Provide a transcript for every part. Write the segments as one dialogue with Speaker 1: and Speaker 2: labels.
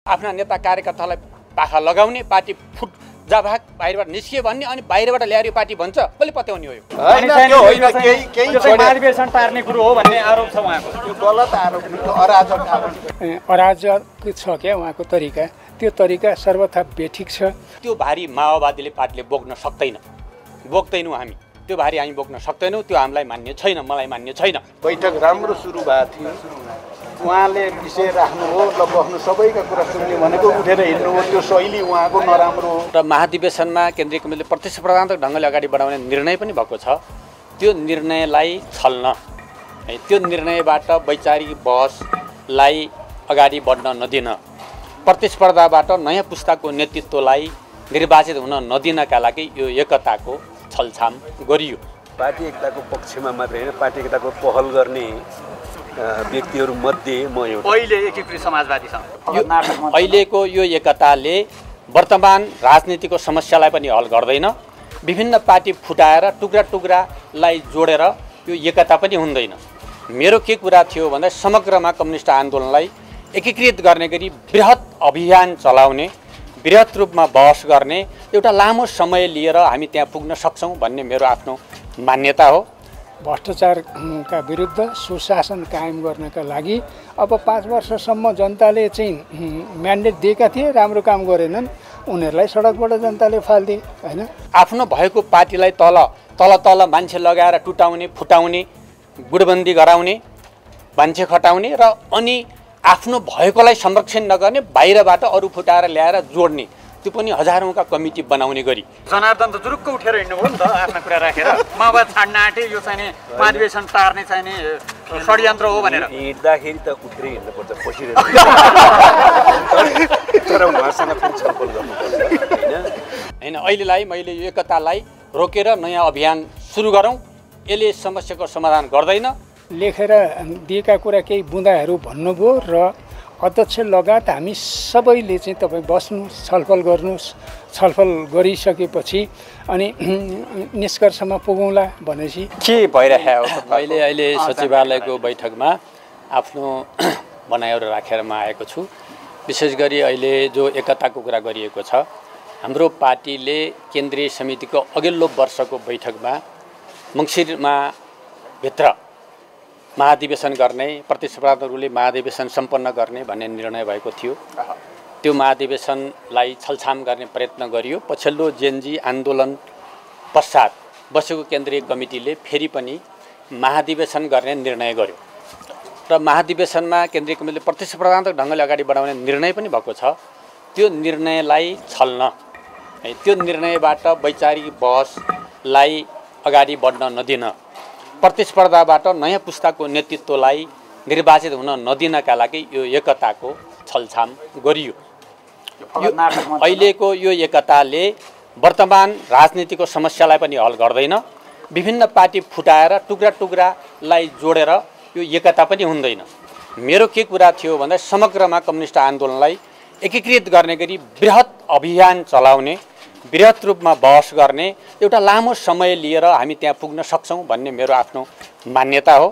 Speaker 1: आफ्ना नेता कार्यकर्तालाई पाखा लगाउने, पार्टी फुट जाभाग बाहिरबाट निस्कियो भन्ने, अनि बाहिरबाट ल्याएर यो पार्टी भन्छ, कसले पत्याउने हो यो?
Speaker 2: महाधिवेशन टार्ने कुरो हो भन्ने आरोप छ उहाँको।
Speaker 3: त्यो गलत आरोप, अराजक आरोप,
Speaker 4: अराजक छ क्या उहाँको तरिका। त्यो तरिका सर्वथा बेठिक छ।
Speaker 1: त्यो भारी माओवादीले पार्टीले बोक्न बोक्दैनौँ हामी। त्यो भारी हामी बोक्न सक्दैनौँ। त्यो हामीलाई मान्य छैन, मलाई मान्य छैन।
Speaker 3: बैठक राम्रो सुरु भएको थियो, उहाँले विषय राख्नु हो, ल बस्नु, सबैका कुरा सुन्ने भनेको उठेर हिँड्नु हो, त्यो शैली उहाँको नराम्रो हो।
Speaker 1: र महाधिवेशनमा केन्द्रीय कमिटीले प्रतिस्पर्धात्मक ढङ्गले अगाडि बढाउने निर्णय पनि भएको छ। त्यो निर्णयलाई छल्न, त्यो निर्णयबाट वैचारिक बहसलाई अगाडि बढ्न नदिन, प्रतिस्पर्धाबाट नयाँ पुस्ताको नेतृत्वलाई निर्वाचित हुन नदिनका लागि यो एकताको छलछाम गरियो।
Speaker 5: पार्टी एकताको पक्षमा मात्रै होइन, पार्टी एकताको पहल गर्ने व्यक्तिहरू मध्ये म एउटा।
Speaker 2: अहिले एकीकृत समाजवादीसँग
Speaker 1: अहिलेको यो एकताले वर्तमान राजनीतिको समस्यालाई पनि हल गर्दैन। विभिन्न पार्टी फुटाएर टुक्रा टुक्रालाई जोडेर यो एकता पनि हुँदैन। मेरो के कुरा थियो भन्दा समग्रमा कम्युनिस्ट आन्दोलनलाई एकीकृत गर्ने गरी बृहत अभियान चलाउने, बृहत रूपमा बहस गर्ने, एउटा लामो समय लिएर हामी त्यहाँ पुग्न सक्छौँ भन्ने मेरो आफ्नो मान्यता हो।
Speaker 4: भ्रष्टाचारका विरुद्ध सुशासन कायम गर्नका लागि अब 5 वर्षसम्म जनताले चाहिँ म्यान्डेट दिएका थिए, राम्रो काम गरेनन्, उनीहरूलाई सडकबाट जनताले फालिदिए होइन।
Speaker 1: आफ्नो भएको पार्टीलाई तल मान्छे लगाएर टुटाउने, फुटाउने, गुटबन्दी गराउने, मान्छे खटाउने र अनि आफ्नो भएकोलाई संरक्षण नगर्ने, बाहिरबाट अरू फुटाएर ल्याएर जोड्ने, त्यो पनि हजारौँका कमिटी बनाउने गरी
Speaker 2: जनार्दन त जुरुक्क उठेर हिँड्नुभयो नि त आफ्ना कुरा राखेर। माओवाद छाड्न आँटे, यो चाहिँ महाधिवेशन टार्ने चाहिने षड्यन्त्र हो भनेर
Speaker 5: हिँड्दाखेरि त उठेर हिँड्नुपर्छ, पसिरहेर तर उहाँसँग पनि छलफल गर्नुपर्छ
Speaker 1: होइन। अहिलेलाई मैले यो एकतालाई रोकेर नयाँ अभियान सुरु गरौँ, यसले समस्याको समाधान गर्दैन।
Speaker 4: लेखेर दिएका कुरा केही बुँदाहरू भन्नुभयो र अध्यक्ष लगायत हामी सबैले चाहिँ तपाईँ बस्नुहोस्, छलफल गर्नुहोस्, छलफल गरिसकेपछि अनि निष्कर्षमा पुगौँला भनेपछि
Speaker 1: के भइरहेको हो? अहिले सचिवालयको बैठकमा आफ्नो भनाइहरू राखेर म आएको छु। विशेष गरी अहिले जो एकताको कुरा गरिएको छ, हाम्रो पार्टीले केन्द्रीय समितिको अघिल्लो वर्षको बैठकमा मङ्सिरमा भित्र महाधिवेशन गर्ने, प्रतिस्पर्धाहरूले महाधिवेशन सम्पन्न गर्ने भन्ने निर्णय भएको थियो। त्यो महाधिवेशनलाई छलछाम गर्ने प्रयत्न गरियो। पछिल्लो जेनजी आन्दोलन पश्चात बसेको केन्द्रीय कमिटीले फेरि पनि महाधिवेशन गर्ने निर्णय गर्यो र महाधिवेशनमा केन्द्रीय कमिटीले प्रतिस्पर्धात्मक ढङ्गले अगाडि बढाउने निर्णय पनि भएको छ। त्यो निर्णयलाई छल्न, त्यो निर्णयबाट वैचारिक बहसलाई अगाडि बढ्न नदिन, प्रतिस्पर्धाबाट नयाँ पुस्ताको नेतृत्वलाई निर्वाचित हुन नदिनका लागि यो एकताको छलछाम गरियो। अहिलेको यो एकताले वर्तमान राजनीतिको समस्यालाई पनि हल गर्दैन। विभिन्न पार्टी फुटाएर टुक्रा टुक्रालाई जोडेर यो एकता पनि हुँदैन। मेरो के कुरा थियो भन्दा समग्रमा कम्युनिस्ट आन्दोलनलाई एकीकृत गर्ने गरी बृहत अभियान चलाउने, बृहत रूपमा बहस गर्ने, एउटा लामो समय लिएर हामी त्यहाँ पुग्न सक्छौँ भन्ने मेरो आफ्नो मान्यता हो।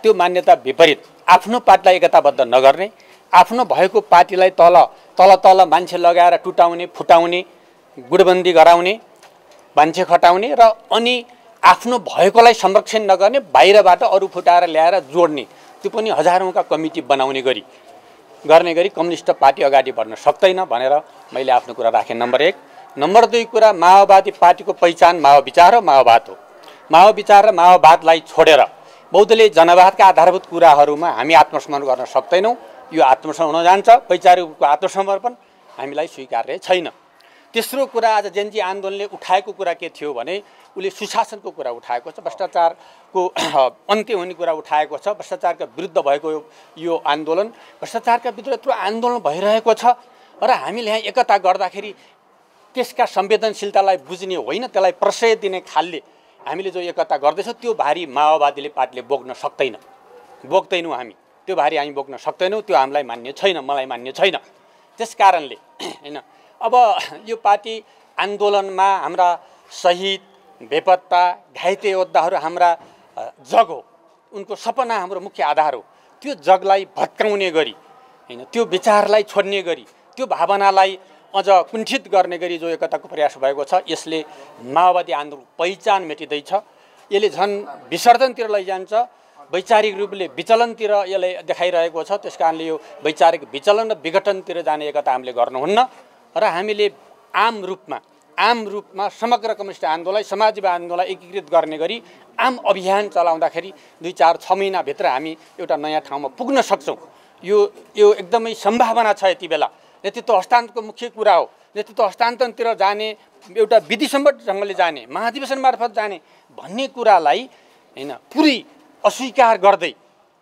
Speaker 1: त्यो मान्यता विपरीत आफ्नो पार्टीलाई एकताबद्ध नगर्ने, आफ्नो भएको पार्टीलाई तल मान्छे लगाएर टुटाउने, फुटाउने, गुटबन्दी गराउने, मान्छे खटाउने र अनि आफ्नो भएकोलाई संरक्षण नगर्ने, बाहिरबाट अरू फुटाएर ल्याएर जोड्ने, त्यो पनि हजारौँका कमिटी बनाउने गरी कम्युनिस्ट पार्टी अगाडि बढ्न सक्दैन भनेर मैले आफ्नो कुरा राखेँ। नम्बर 1। नम्बर 2 कुरा, माओवादी पार्टीको पहिचान माओविचार र माओवाद हो। माओविचार र माओवादलाई छोडेर बौद्धले जनवादका आधारभूत कुराहरूमा हामी आत्मसमर्पण गर्न सक्दैनौँ। यो आत्मसमर्पण हुन जान्छ, वैचारिकको आत्मसमर्पण हामीलाई स्वीकार्य छैन। तेस्रो कुरा, आज जेनजी आन्दोलनले उठाएको कुरा के थियो भने उसले सुशासनको कुरा उठाएको छ, भ्रष्टाचारको अन्त्य हुने कुरा उठाएको छ। भ्रष्टाचारका विरुद्ध भएको यो आन्दोलन, भ्रष्टाचारका विरुद्ध यत्रो आन्दोलन भइरहेको छ र हामीले यहाँ एकता गर्दाखेरि त्यसका संवेदनशीलतालाई बुझ्ने होइन, त्यसलाई प्रश्रय दिने खालले हामीले जो एकता गर्दैछौँ त्यो भारी माओवादीले पार्टीले बोक्दैनौँ हामी। त्यो भारी हामी बोक्न सक्दैनौँ। त्यो हामीलाई मान्य छैन, मलाई मान्य छैन। त्यस कारणले होइन, अब यो पार्टी आन्दोलनमा हाम्रा शहीद, बेपत्ता, घाइते योद्धाहरू हाम्रा जग हो, उनको सपना हाम्रो मुख्य आधार हो। त्यो जगलाई भत्काउने गरी होइन, त्यो विचारलाई छोड्ने गरी, त्यो भावनालाई अझ कुण्ठित गर्ने गरी जो एकताको प्रयास भएको छ यसले माओवादी आन्दोलनको पहिचान मेटिँदैछ। यसले झन् विसर्जनतिर लैजान्छ, वैचारिक रूपले विचलनतिर यसले देखाइरहेको छ। त्यसकारणले यो वैचारिक विचलन र विघटनतिर जाने एकता हामीले गर्नुहुन्न र हामीले आम रूपमा समग्र कम्युनिस्ट आन्दोलनलाई समाजवादी आन्दोलनलाई एकीकृत गर्ने गरी आम अभियान चलाउँदाखेरि 2-4-6 महिनाभित्र हामी एउटा नयाँ ठाउँमा पुग्न सक्छौँ। यो एकदमै सम्भावना छ। यति बेला नेतृत्व हस्तान्तरणको मुख्य कुरा हो। नेतृत्व हस्तान्तरणतिर जाने, एउटा विधिसम्मत ढङ्गले जाने, महाधिवेशन मार्फत जाने भन्ने कुरालाई हैन पुरै अस्वीकार गर्दै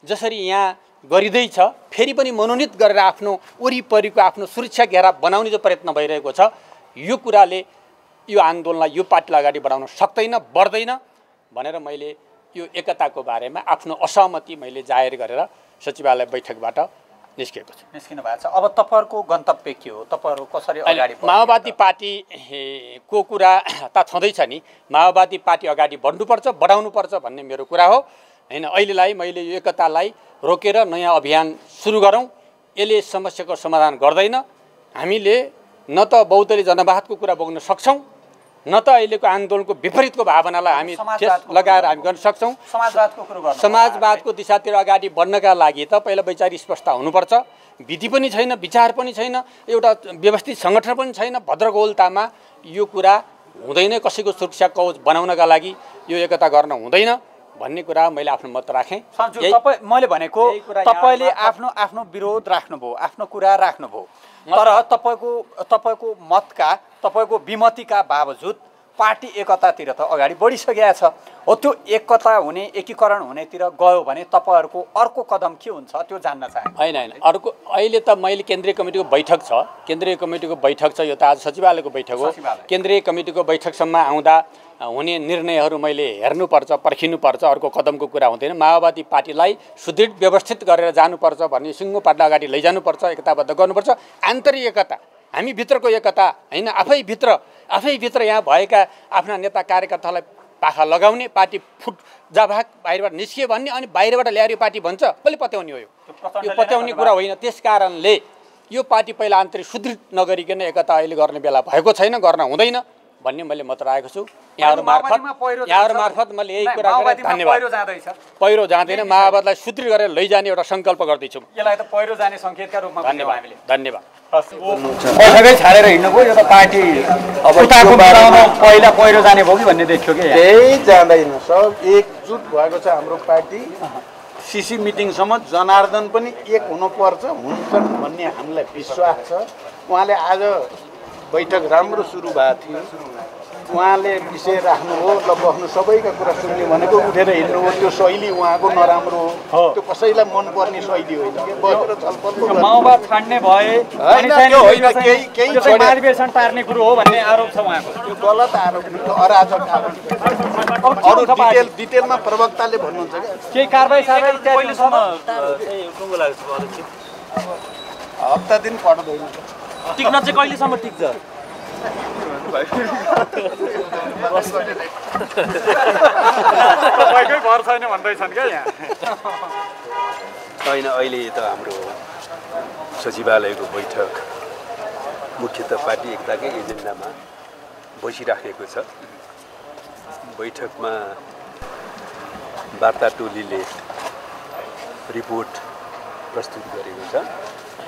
Speaker 1: जसरी यहाँ गरिँदैछ, फेरि पनि मनोनित गरेर आफ्नो वरिपरिको आफ्नो सुरक्षा घेरा बनाउने जो प्रयत्न भइरहेको छ, यो कुराले यो आन्दोलनलाई, यो पार्टीलाई अगाडि बढाउन सक्दैन, बढ्दैन भनेर मैले यो एकताको बारेमा आफ्नो असहमति मैले जाहेर गरेर सचिवालय बैठकबाट निस्किएको छु।
Speaker 2: निस्किनु भएको छ। अब तपाईँहरूको गन्तव्य के हो? तपाईँहरू कसरी अगाडि
Speaker 1: माओवादी पार्टीको कुरा त छँदैछ नि। माओवादी पार्टी अगाडि बढ्नुपर्छ, बढाउनुपर्छ भन्ने मेरो कुरा हो हैन। अहिलेलाई मैले यो एकतालाई रोकेर नयाँ अभियान सुरु गरौँ, यसले समस्याको समाधान गर्दैन। हामीले न त बहुदलीय जनवादको कुरा बोक्न सक्छौँ, न त अहिलेको आन्दोलनको विपरीतको भावनालाई हामी लगाएर हामी गर्न सक्छौँ। समाजवादको दिशातिर अगाडि बढ्नका लागि त पहिला वैचारिक स्पष्टता हुनुपर्छ। विधि पनि छैन, विचार पनि छैन, एउटा व्यवस्थित सङ्गठन पनि छैन। भद्रगोलतामा यो कुरा हुँदैन। कसैको सुरक्षा कवच बनाउनका लागि यो एकता गर्न हुँदैन भन्ने कुरा मैले आफ्नो मत राखेँ।
Speaker 2: मैले भनेको तपाईँले आफ्नो विरोध राख्नुभयो, आफ्नो कुरा राख्नुभयो, तर तपाईँको मतका, तपाईँको विमतिका बावजुद पार्टी एकतातिर त अगाडि बढिसकेको छ। हो त्यो एकता हुने, एकीकरण हुनेतिर गयो भने तपाईँहरूको अर्को कदम के हुन्छ त्यो जान्न चाहे।
Speaker 1: होइन अर्को अहिले त मैले केन्द्रीय कमिटीको बैठक छ, केन्द्रीय कमिटीको बैठक छ, यो त आज सचिवालयको बैठक हो। केन्द्रीय कमिटीको बैठकसम्म आउँदा हुने निर्णयहरू मैले हेर्नुपर्छ, पर्खिनुपर्छ। अर्को कदमको कुरा हुँदैन। माओवादी पार्टीलाई सुदृढ व्यवस्थित गरेर जानुपर्छ भन्ने सिङ्गो पार्टीलाई अगाडि लैजानुपर्छ, एकताबद्ध गर्नुपर्छ। आन्तरिक एकता, हामी भित्रको एकता हैन, आफैभित्र यहाँ भएका आफ्ना नेता कार्यकर्तालाई पाखा लगाउने, पार्टी फुट जाभाग बाहिरबाट निस्कियो भन्ने, अनि बाहिरबाट ल्याएर यो पार्टी भन्छ, कसले पत्याउने हो? यो पत्याउने कुरा होइन। त्यस कारणले यो पार्टी पहिला आन्तरिक सुदृढ नगरिकन एकता अहिले गर्ने बेला भएको छैन, गर्न हुँदैन भन्ने मैले मत राखेको छु। यहाँहरू मार्फत मैले यही कुरा गरेँ। धन्यवाद। पहिरो जाँदैन, माओवादीलाई सुदृढ गरेर लैजाने एउटा सङ्कल्प गर्दैछौँ।
Speaker 2: यसलाई त पहिरो जाने सङ्केतका रूपमा
Speaker 1: धन्यवाद।
Speaker 2: बैठकै छाडेर हिँड्नुभयो, यो त पार्टी अब पहिला पहिरो जाने भयो कि भन्ने देखियो कि?
Speaker 3: केही जाँदैन, सब एकजुट भएको छ हाम्रो पार्टी। सिसी मिटिङसम्म जनार्दन पनि एक हुनुपर्छ, हुन्छन् भन्ने हामीलाई विश्वास छ। उहाँले आज बैठक राम्रो सुरु भएको थियो, उहाँले विषय राख्नुभयो, ल बस्नु सबैका कुरा सुन्ने भनेको उठेर हिँड्नुभयो। त्यो शैली उहाँको नराम्रो हो, त्यो कसैलाई मनपर्ने शैली होइन। बसेर छलफल
Speaker 2: माओवाद छाड्ने भए महाधिवेशन टार्ने कुरो हो भन्ने आरोप छ उहाँको।
Speaker 3: त्यो गलत आरोप, अराजक आरोप। अरू डिटेलमा प्रवक्ताले भन्नुहुन्छ
Speaker 2: केही कारबाही
Speaker 3: हप्ता दिन पढ्दैन।
Speaker 2: टिक्न चाहिँ कहिलेसम्म टिक्छ? तपाईँकै भर छैन भन्दैछन् क्या यहाँ?
Speaker 5: होइन, अहिले त हाम्रो सचिवालयको बैठक मुख्यतः पार्टी एकताकै एजेन्डामा बसिराखेको छ। बैठकमा वार्ता टोलीले रिपोर्ट प्रस्तुत गरेको छ,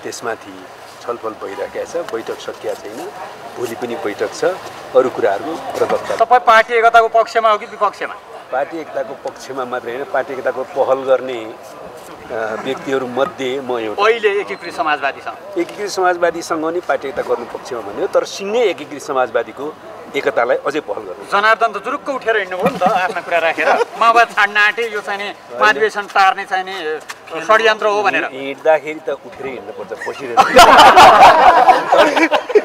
Speaker 5: त्यसमाथि छलफल भइरहेको छ। बैठक सकिया छैन, भोलि पनि बैठक छ। अरू कुराहरू प्रवक्ता।
Speaker 2: तपाईँ पार्टी एकताको पक्षमा हो कि विपक्षमा?
Speaker 5: पार्टी एकताको पक्षमा मात्रै होइन, पार्टी एकताको पहल गर्ने व्यक्तिहरू मध्ये म एउटा।
Speaker 2: अहिले एकीकृत समाजवादीसँग नि पार्टी एकता गर्नु पक्षमा भन्यो, तर सँगै एकीकृत समाजवादीको एकतालाई अझै पहल गर्नु। जनार्दन त जुरुक्क उठेर हिँड्नुभयो नि त आफ्ना कुरा राखेर। माओवाद छाड्न आँटे, यो चाहिँ महाधिवेशन टार्ने चाहिने षड्यन्त्र हो भनेर।
Speaker 5: हिँड्दाखेरि त उठेर हिँड्नुपर्छ, बसिरहेको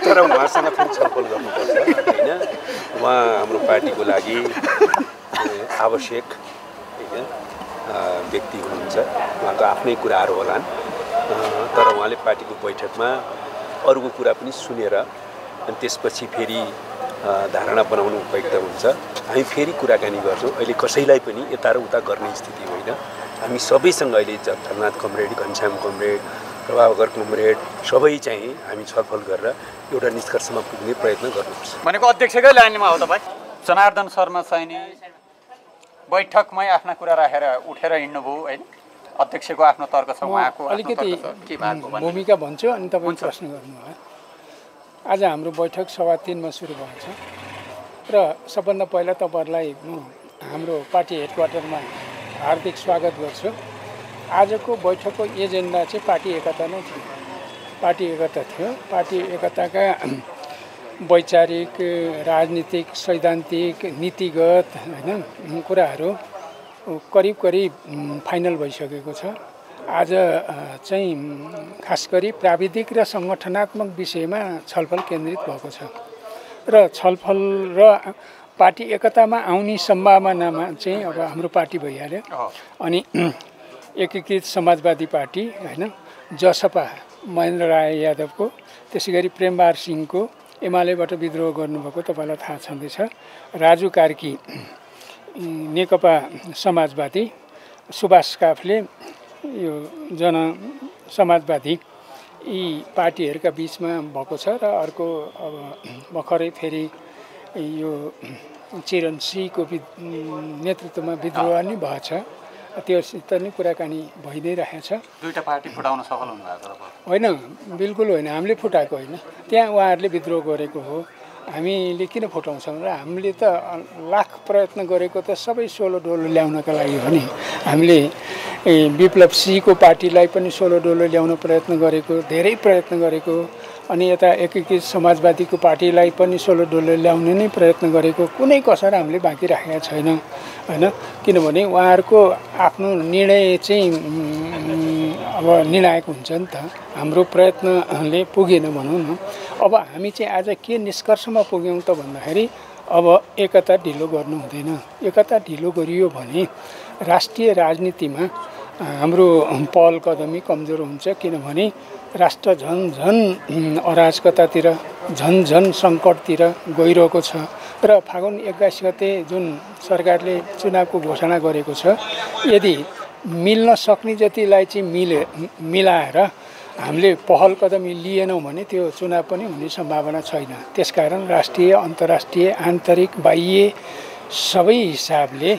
Speaker 5: तर उहाँसँग फेरि छलफल गर्नुपर्छ होइन। उहाँ हाम्रो पार्टीको लागि आवश्यक होइन व्यक्ति हुनुहुन्छ, उहाँको आफ्नै कुराहरू होलान्, तर उहाँले पार्टीको बैठकमा अरूको कुरा पनि सुनेर अनि त्यसपछि फेरि धारणा बनाउनु उपयुक्त हुन्छ। हामी फेरि कुराकानी गर्छौँ। अहिले कसैलाई पनि यता र उता गर्ने स्थिति होइन। हामी सबैसँग अहिले Jhalanath comrade, Ghanshyam comrade, Prabhakar comrade सबै चाहिँ हामी छलफल गरेर एउटा निष्कर्षमा पुग्ने प्रयत्न गर्नुपर्छ।
Speaker 2: भनेको अध्यक्षकै लाइनमा हो तपाईँ? जनार्दन शर्मा चाहिँ नि बैठकमै आफ्ना कुरा राखेर उठेर हिँड्नुभयो होइन? अध्यक्षको आफ्नो तर्क छ, उहाँको
Speaker 4: अलिकति भूमिका भन्छु अनि तपाईँ प्रश्न गर्नु होला। आज हाम्रो बैठक 3:15 सुरु भएको छ र सबभन्दा पहिला तपाईँहरूलाई म हाम्रो पार्टी हेडक्वार्टरमा हार्दिक स्वागत गर्छु। आजको बैठकको एजेन्डा चाहिँ पार्टी एकता नै थियो। पार्टी एकता थियो। पार्टी एकताका वैचारिक, राजनीतिक, सैद्धान्तिक, नीतिगत होइन कुराहरू करिब फाइनल भइसकेको छ। आज चाहिँ खास गरी प्राविधिक र सङ्गठनात्मक विषयमा छलफल केन्द्रित भएको छ र छलफल र पार्टी एकतामा आउने सम्भावनामा चाहिँ अब हाम्रो पार्टी भइहाल्यो। अनि एकीकृत समाजवादी पार्टी होइन, जसपा महेन्द्र राय यादवको, त्यसै गरी प्रेमबहादुर सिंहको एमालेबाट विद्रोह गर्नुभएको तपाईँलाई थाहा छँदैछ, राजु कार्की नेकपा समाजवादी, सुभाष काफले यो जन समाजवादी, यी पार्टीहरूका बिचमा भएको छ र अर्को अब भर्खरै फेरि यो चिरण सिंहको नेतृत्वमा विद्रोह नै भएको छ। त्योसित नै कुराकानी भइ नै रहेको छ।
Speaker 2: दुईटा पार्टी फुटाउन सफल हुनुभएको
Speaker 4: होइन? बिल्कुल होइन, हामीले फुटाएको होइन। त्यहाँ उहाँहरूले विद्रोह गरेको हो। हामीले किन फुटाउँछौँ र हामीले त लाख प्रयत्न गरेको त सबै सोलो डोलो ल्याउनका लागि हो नि। हामीले विप्लव सिंहको पार्टीलाई पनि सोलो डोलो ल्याउन प्रयत्न गरेको, धेरै प्रयत्न गरेको। अनि यता एकीकृत समाजवादीको पार्टीलाई पनि सोलो डोलो ल्याउने नै प्रयत्न गरेको। कुनै कसर हामीले बाँकी राखेका छैन होइन। किनभने उहाँहरूको आफ्नो निर्णय चाहिँ अब निर्णायक हुन्छ नि त। हाम्रो प्रयत्नले पुगेन भनौँ न। अब हामी चाहिँ आज के निष्कर्षमा पुग्यौँ त भन्दाखेरि अब एकता ढिलो गर्नु हुँदैन। एकता ढिलो गरियो भने राष्ट्रिय राजनीतिमा हाम्रो पहल कदमी कमजोर हुन्छ। किनभने राष्ट्र झन अराजकतातिर, झन सङ्कटतिर गइरहेको छ र फागुन 21 गते जुन सरकारले चुनावको घोषणा गरेको छ, यदि मिल्न सक्ने जतिलाई चाहिँ मिलाएर हामीले पहल कदमी लिएनौँ भने त्यो चुनाव पनि हुने सम्भावना छैन। त्यसकारण राष्ट्रिय, अन्तर्राष्ट्रिय, आन्तरिक, बाह्य सबै हिसाबले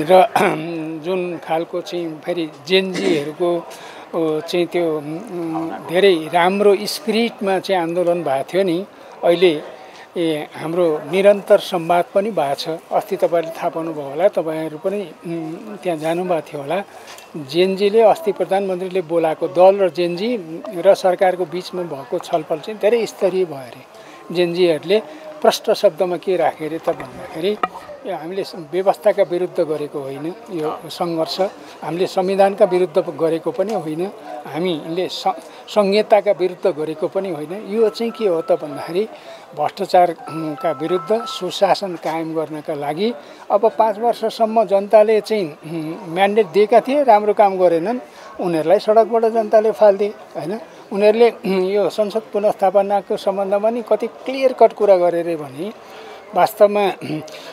Speaker 4: र जुन खालको चाहिँ फेरि जेनजीहरूको चाहिँ त्यो धेरै राम्रो स्पिरिटमा चाहिँ आन्दोलन भएको थियो नि, अहिले हाम्रो निरन्तर संवाद पनि भएको छ। अस्ति तपाईँहरूले थाहा पाउनुभयो होला, तपाईँहरू पनि त्यहाँ जानुभएको थियो होला। जेनजीले अस्ति प्रधानमन्त्रीले बोलाएको दल र जेनजी र सरकारको बिचमा भएको छलफल चाहिँ धेरै स्तरीय भयो अरे। जेनजीहरूले प्रष्ट शब्दमा के राखे अरे त भन्दाखेरि हामीले व्यवस्थाका विरुद्ध गरेको होइन यो सङ्घर्ष, हामीले संविधानका विरुद्ध गरेको पनि होइन, हामीले संहिताका विरुद्ध गरेको पनि होइन। यो चाहिँ के हो त भन्दाखेरि भ्रष्टाचारका विरुद्ध सुशासन कायम गर्नका लागि अब 5 वर्षसम्म जनताले चाहिँ म्यान्डेट दिएका थिए, राम्रो काम गरेनन्, उनीहरूलाई सडकबाट जनताले फालिदिए होइन। उनीहरूले यो संसद पुनर्स्थापनाको सम्बन्धमा नि कति क्लियर कट कुरा गरे रे भने वास्तवमा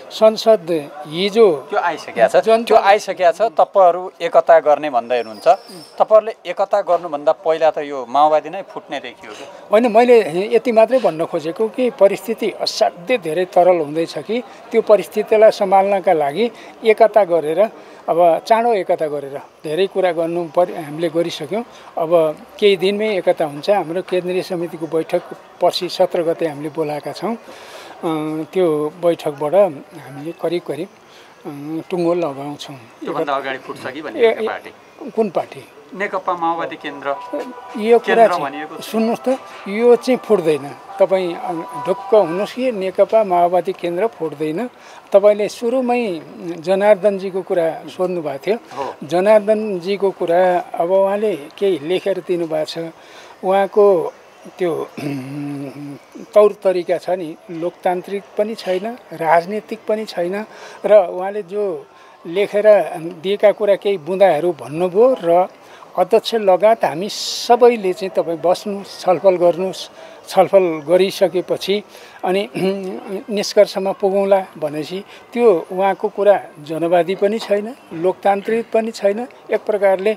Speaker 4: संसद हिजो
Speaker 2: त्यो आइसकेको छ। तपाईँहरू एकता गर्ने भन्दै हुनुहुन्छ। तपाईँहरूले एकता गर्नुभन्दा पहिला त यो माओवादी नै फुट्ने देखियो कि
Speaker 4: होइन? मैले यति मात्रै भन्न खोजेको कि परिस्थिति असाध्यै धेरै तरल हुँदैछ कि त्यो परिस्थितिलाई सम्हाल्नका लागि एकता गरेर, अब चाँडो एकता गरेर धेरै कुरा गर्नु हामीले गरिसक्यौँ। अब केही दिनमै एकता हुन्छ। हाम्रो केन्द्रीय समितिको बैठक पर्सि 17 गते हामीले बोलाएका छौँ। त्यो बैठकबाट हामीले करिब टुङ्गो लगाउँछौँ।
Speaker 2: त्योभन्दा अगाडि फुट्छ कि भन्ने पार्टी?
Speaker 4: कुन पार्टी?
Speaker 2: नेकपा माओवादी केन्द्र।
Speaker 4: यो कुरा सुन्नुहोस् त, यो चाहिँ फुट्दैन। तपाईँ ढुक्क हुनुहोस् कि नेकपा माओवादी केन्द्र फुट्दैन। तपाईँले सुरुमै जनार्दनजीको कुरा सोध्नु भएको थियो। जनार्दनजीको कुरा अब उहाँले केही लेखेर दिनुभएको छ। उहाँको त्यो तौर तरिका छ नि, लोकतान्त्रिक पनि छैन, राजनीतिक पनि छैन र उहाँले जो लेखेर दिएका कुरा केही बुँदाहरू भन्नुभयो र अध्यक्ष लगायत हामी सबैले चाहिँ तपाईँ बस्नुहोस्, छलफल गर्नुहोस्, छलफल गरिसकेपछि अनि निष्कर्षमा पुगौँला भनेपछि त्यो उहाँको कुरा जनवादी पनि छैन, लोकतान्त्रिक पनि छैन, एक प्रकारले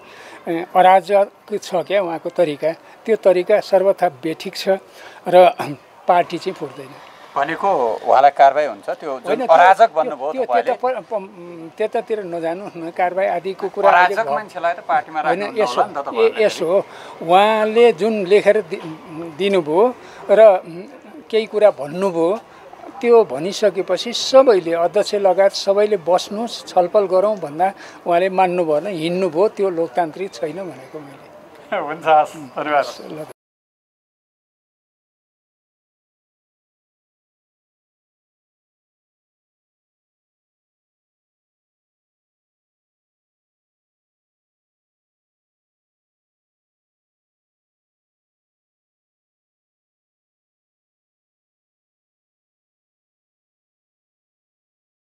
Speaker 4: अराजक छ क्या उहाँको तरिका, त्यो तरिका सर्वथा बेठिक छ र पार्टी चाहिँ फुट्दैन।
Speaker 2: भनेको उहाँलाई कारबाही हुन्छ, त्यो जुन अराजक भन्नुभयो
Speaker 4: त्यतातिर नजानु न, कारबाही आदिको कुरा
Speaker 2: अराजक मान्छेलाई त पार्टीमा
Speaker 4: होइन।
Speaker 2: राख्नु होला नि त तपाईहरुले।
Speaker 4: यसो उहाँले जुन लेखेर दिनुभयो र केही कुरा भन्नुभयो, त्यो भनिसकेपछि सबैले अध्यक्ष लगायत सबैले बस्नुहोस् छलफल गरौँ भन्दा उहाँले मान्नु भएन, हिँड्नुभयो। त्यो लोकतान्त्रिक छैन भनेको मैले।
Speaker 2: हुन्छ, धन्यवाद।